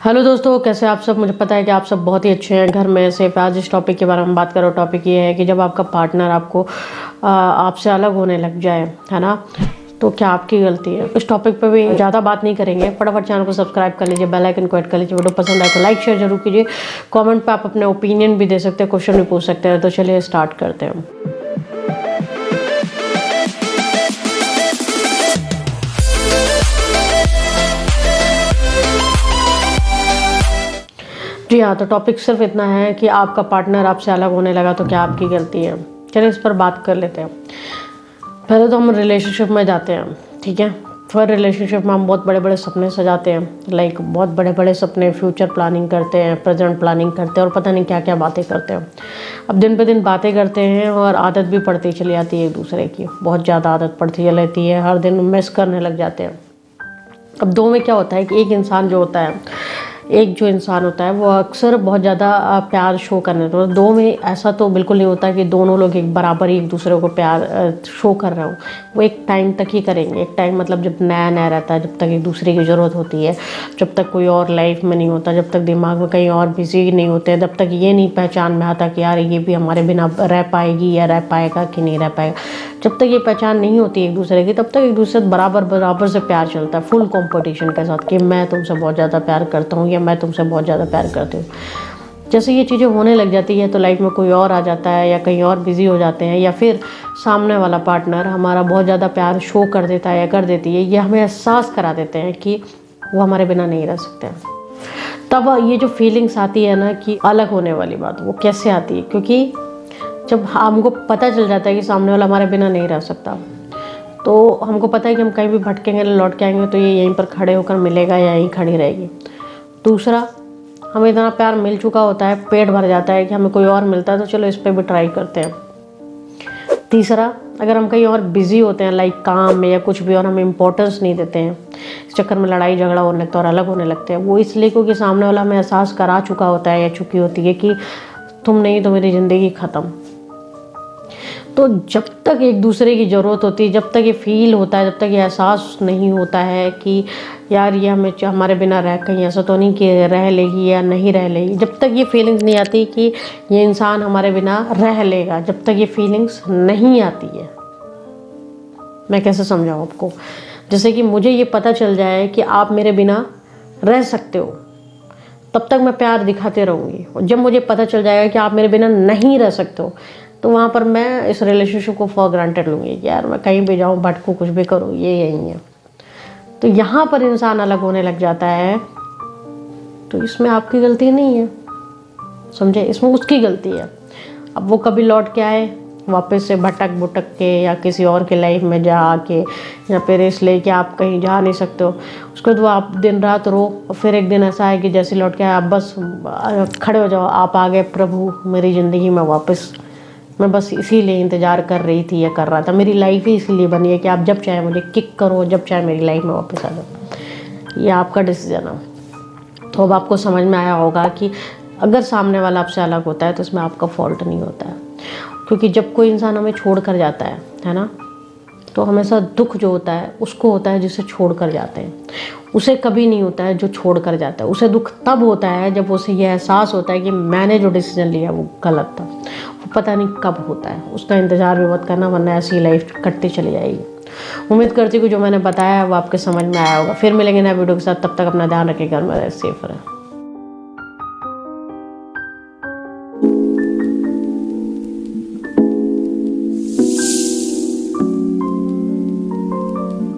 Hello दोस्तों, कैसे आप सब। मुझे पता है कि आप सब बहुत ही अच्छे हैं, घर में सेफ। आज इस टॉपिक के बारे में बात करो। टॉपिक ये है कि जब आपका पार्टनर आपसे अलग होने लग जाए, है ना, तो क्या आपकी गलती है। इस टॉपिक पे भी ज़्यादा बात नहीं करेंगे। फटाफट चैनल को सब्सक्राइब कर लीजिए, बेल आइकन को ऐड कर लीजिए। वीडियो पसंद आए तो लाइक शेयर जरूर कीजिए। कमेंट पे आप अपने ओपिनियन भी दे सकते हैं, क्वेश्चन भी पूछ सकते हैं। तो चलिए स्टार्ट करते हैं। जी हाँ, तो टॉपिक सिर्फ इतना है कि आपका पार्टनर आपसे अलग होने लगा तो क्या आपकी गलती है। चलिए इस पर बात कर लेते हैं। पहले तो हम रिलेशनशिप में जाते हैं, ठीक है। फिर रिलेशनशिप में हम बहुत बड़े बड़े सपने सजाते हैं, लाइक बहुत बड़े बड़े सपने, फ्यूचर प्लानिंग करते हैं, प्रेजेंट प्लानिंग करते हैं और पता नहीं क्या क्या बातें करते हैं। अब दिन पे दिन बातें करते हैं और आदत भी पड़ती चली जाती है एक दूसरे की, बहुत ज़्यादा आदत पड़ती चली जाती है। हर दिन मिस करने लग जाते हैं। अब दो में क्या होता है कि एक इंसान जो होता है वो अक्सर बहुत ज़्यादा प्यार शो करने लगता है। दो में ऐसा तो बिल्कुल नहीं होता कि दोनों लोग एक बराबर ही एक दूसरे को प्यार शो कर रहे हो। वो एक टाइम तक ही करेंगे। एक टाइम मतलब जब नया नया रहता है, जब तक एक दूसरे की ज़रूरत होती है, जब तक कोई और लाइफ में नहीं होता, जब तक दिमाग में कहीं और बिजी नहीं होते, जब तक ये नहीं पहचान में आता कि यार ये भी हमारे बिना रह पाएगी या रह पाएगा कि नहीं रह पाएगा। जब तक ये पहचान नहीं होती एक दूसरे की, तब तक एक दूसरे से बराबर से प्यार चलता है, फुल कंपटीशन के साथ कि मैं तुमसे बहुत ज़्यादा प्यार करता हूँ या मैं तुमसे बहुत ज़्यादा प्यार करती हूँ। जैसे ये चीज़ें होने लग जाती है तो लाइफ में कोई और आ जाता है या कहीं और बिजी हो जाते हैं, या फिर सामने वाला पार्टनर हमारा बहुत ज़्यादा प्यार शो कर देता है या कर देती है, ये हमें एहसास करा देते हैं कि वो हमारे बिना नहीं रह सकते हैं। तब ये जो फीलिंग्स आती है ना कि अलग होने वाली बात, वो कैसे आती है, क्योंकि जब हमको पता चल जाता है कि सामने वाला हमारे बिना नहीं रह सकता, तो हमको पता है कि हम कहीं भी भटकेंगे लौट के आएंगे तो ये यहीं पर खड़े होकर मिलेगा या यहीं खड़ी रहेगी। दूसरा, हमें इतना प्यार मिल चुका होता है, पेट भर जाता है कि हमें कोई और मिलता है तो चलो इस पर भी ट्राई करते हैं। तीसरा, अगर हम कहीं और बिजी होते हैं लाइक काम में या कुछ भी, और हम इम्पोर्टेंस नहीं देते हैं, इस चक्कर में लड़ाई झगड़ा होने लगता है और अलग होने लगते हैं। वो इसलिए क्योंकि सामने वाला हमें एहसास करा चुका होता है या चुकी होती है कि तुम नहीं तो मेरी ज़िंदगी ख़त्म। तो जब तक एक दूसरे की ज़रूरत होती है, जब तक ये फील होता है, जब तक ये एहसास नहीं होता है कि यार ये हमारे बिना रह, कहीं ऐसा तो नहीं कि रह लेगी या नहीं रह लेगी, जब तक ये फीलिंग्स नहीं आती कि ये इंसान हमारे बिना रह लेगा, जब तक ये फीलिंग्स नहीं आती है, मैं कैसे समझाऊँ आपको। जैसे कि मुझे ये पता चल जाए कि आप मेरे बिना रह सकते हो, तब तक मैं प्यार दिखाते रहूँगी। और जब मुझे पता चल जाएगा कि आप मेरे बिना नहीं रह सकते हो, तो वहाँ पर मैं इस रिलेशनशिप को फॉर ग्रांटेड लूँगी कि यार मैं कहीं भी जाऊँ, भटकूँ, कुछ भी करूँ, ये यही है। तो यहाँ पर इंसान अलग होने लग जाता है, तो इसमें आपकी गलती नहीं है, समझे, इसमें उसकी गलती है। अब वो कभी लौट के आए वापस से भटक भुटक के या किसी और के लाइफ में जा आके, या फिर इसलिए कि आप कहीं जा नहीं सकते हो, उसके बाद वो आप दिन रात रो, और फिर एक दिन ऐसा है कि जैसे लौट के आए आप बस खड़े हो जाओ, आप आ गए प्रभु मेरी ज़िंदगी में वापस। मैं बस इसीलिए इंतज़ार कर रही थी या कर रहा था, मेरी लाइफ ही इसीलिए बनी है कि आप जब चाहे मुझे किक करो, जब चाहे मेरी लाइफ में वापस आ जाओ। ये आपका डिसीजन है। तो अब आपको समझ में आया होगा कि अगर सामने वाला आपसे अलग होता है तो इसमें आपका फॉल्ट नहीं होता है, क्योंकि जब कोई इंसान हमें छोड़ कर जाता है ना, तो हमेशा दुख जो होता है उसको होता है जिसे छोड़ कर जाते हैं, उसे कभी नहीं होता है जो छोड़ कर जाता है। उसे दुख तब होता है जब उसे यह एहसास होता है कि मैंने जो डिसीजन लिया वो गलत था। वो पता नहीं कब होता है, उसका इंतज़ार भी मत करना, वरना ऐसी लाइफ कटती चली जाएगी। उम्मीद करती हूँ जो मैंने बताया वो आपके समझ में आया होगा। फिर मिलेंगे नए वीडियो के साथ, तब तक अपना ध्यान रखिए, घर में सेफ रहें।